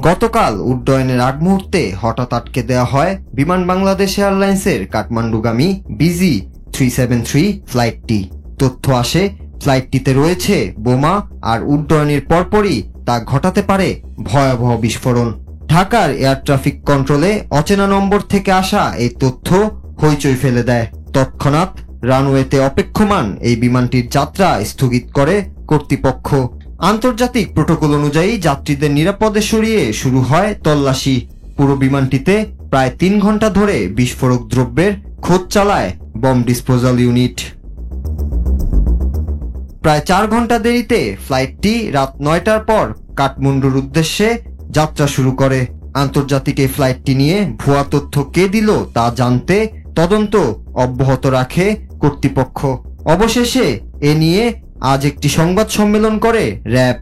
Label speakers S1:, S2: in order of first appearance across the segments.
S1: গতকাল উড্ডয়নের আগ মুহূর্তে হঠাৎ আটকে দেওয়া হয় বিমান বাংলাদেশ এয়ারলাইন্সের কাঠমান্ডুগামী BG373 ফ্লাইটটি। তথ্য আসে ফ্লাইটটিতে রয়েছে বোমা, আর উড্ডয়নের পরপরই তা ঘটাতে পারে ভয়াবহ বিস্ফোরণ। ঢাকার এয়ার ট্রাফিক কন্ট্রোলে অচেনা নম্বর থেকে আসা এই তথ্য হইচই ফেলে দেয়। তৎক্ষণাৎ রানওয়েতে অপেক্ষমান এই বিমানটির যাত্রা স্থগিত করে কর্তৃপক্ষ। আন্তর্জাতিক প্রোটোকল অনুযায়ী যাত্রীদের নিরাপদে সরিয়ে শুরু হয় তল্লাশি। পুরো বিমানটিতে প্রায় 3 ঘন্টা ধরে বিস্ফোরক দ্রব্যের খোঁজ চালায় বম ডিসপোজাল ইউনিট। প্রায় 4 ঘন্টা দেরিতে ফ্লাইটটি রাত 9টার পর কাঠমান্ডুর উদ্দেশ্যে যাত্রা শুরু করে। আন্তর্জাতিক এই ফ্লাইটটি নিয়ে ভুয়া তথ্য কে দিল তা জানতে তদন্ত অব্যাহত রাখে কর্তৃপক্ষ। অবশেষে এ নিয়ে আজ একটি সংবাদ সম্মেলন করে র্যাব।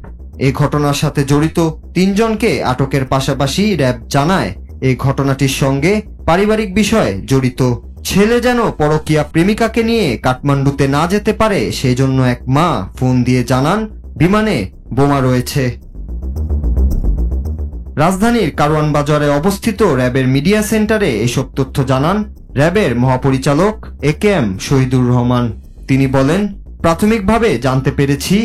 S1: এই ঘটনার সাথে জড়িত 3 জনকে আটকের পাশাপাশি র্যাব জানায় এই ঘটনাটির সঙ্গে পারিবারিক বিষয় জড়িত। ছেলে যেন পরকীয়া প্রেমিকাকে নিয়ে কাঠমান্ডুতে না যেতে পারে সেজন্য এক মা ফোন দিয়ে জানান বিমানে বোমা রয়েছে। রাজধানীর কারওয়ান বাজারে অবস্থিত র্যাবের মিডিয়া সেন্টারে এসব তথ্য জানান র্যাবের মহাপরিচালক AKM শহীদুর রহমান। তিনি বলেন, প্রাথমিকভাবে জানতে পেরেছি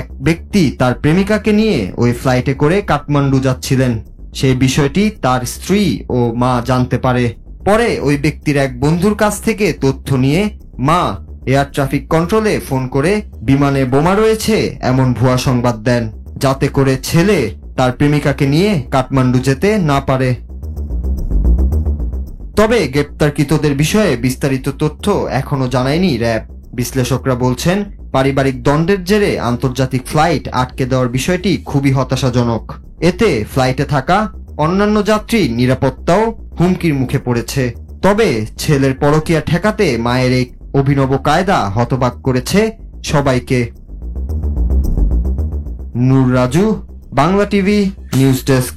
S1: এক ব্যক্তি তার প্রেমিকাকে নিয়ে ওই ফ্লাইটে করে কাঠমান্ডু যাচ্ছিলেন। সেই বিষয়টি তার স্ত্রী ও মা জানতে পারে। পরে ওই ব্যক্তির এক বন্ধুর কাছ থেকে তথ্য নিয়ে মা এয়ার ট্রাফিক কন্ট্রোলে ফোন করে বিমানে বোমা রয়েছে এমন ভুয়া সংবাদ দেন, যাতে করে ছেলে তার প্রেমিকাকে নিয়ে কাঠমান্ডু যেতে না পারে। তবে গ্রেপ্তারকৃতদের বিষয়ে বিস্তারিত তথ্য এখনো জানায়নি র্যাব। বিশ্লেষকরা বলছেন, পারিবারিক দ্বন্দ্বের জেরে আন্তর্জাতিক ফ্লাইট আটকে দেওয়ার বিষয়টি খুবই হতাশাজনক। এতে ফ্লাইটে থাকা অন্যান্য যাত্রীর নিরাপত্তাও হুমকির মুখে পড়েছে। তবে ছেলের পরকীয়া ঠেকাতে মায়ের এই অভিনব কায়দা হতবাক করেছে সবাইকে। Noor Raju, Bangla TV news desk.